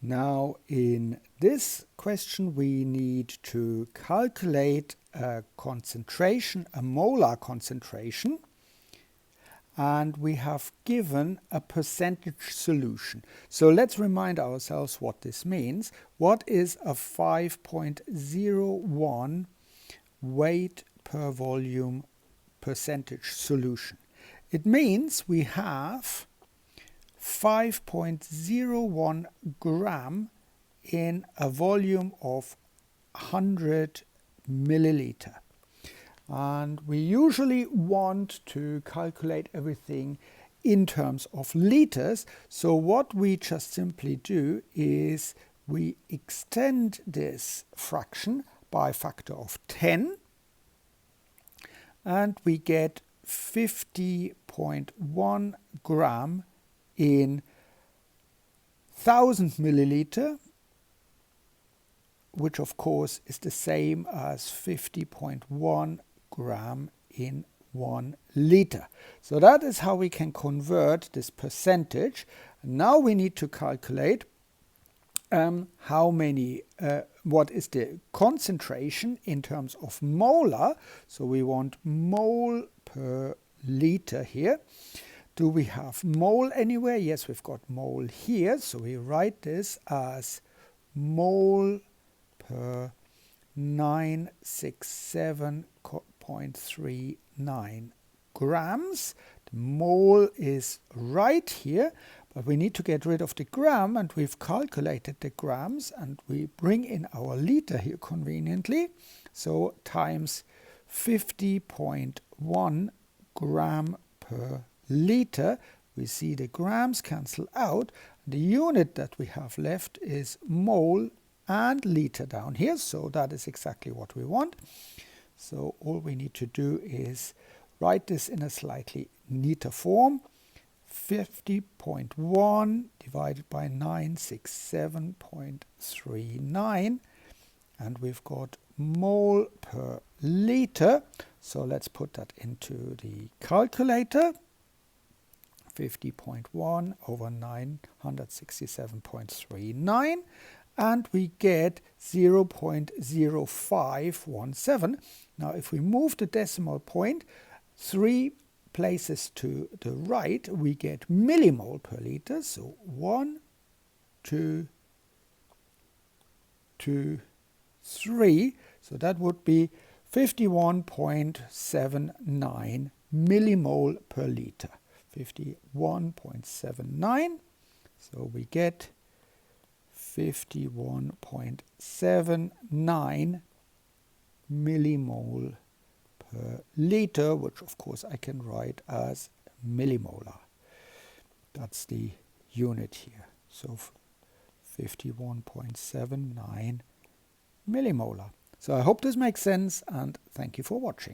Now in this question we need to calculate a concentration, a molar concentration, and we have given a percentage solution. So let's remind ourselves what this means. What is a 5.01 weight per volume percentage solution? It means we have 5.01 gram in a volume of 100 milliliter. And we usually want to calculate everything in terms of liters. So what we just simply do is we extend this fraction by a factor of 10, and we get 50.1 gram in 1000 milliliter, which of course is the same as 50.1 gram in 1 liter. So that is how we can convert this percentage. Now we need to calculate what is the concentration in terms of molar. So we want mole per liter here. Do we have mole anywhere? Yes, we've got mole here. So we write this as mole per 967.39 grams. The mole is right here, but we need to get rid of the gram, and we've calculated the grams, and we bring in our liter here conveniently. So times 50.1 gram per liter. We see the grams cancel out. The unit that we have left is mole and liter down here, so that is exactly what we want. So all we need to do is write this in a slightly neater form. 50.1 divided by 967.39, and we've got mole per liter. So let's put that into the calculator. 50.1 over 967.39, and we get 0.0517. Now if we move the decimal point 3 places to the right, we get millimole per liter. So 1, 2, 2, 3. So that would be 51.79 millimole per liter. 51.79. So we get 51.79 millimole per liter, which of course I can write as millimolar. That's the unit here. So 51.79 millimolar. So I hope this makes sense, and thank you for watching.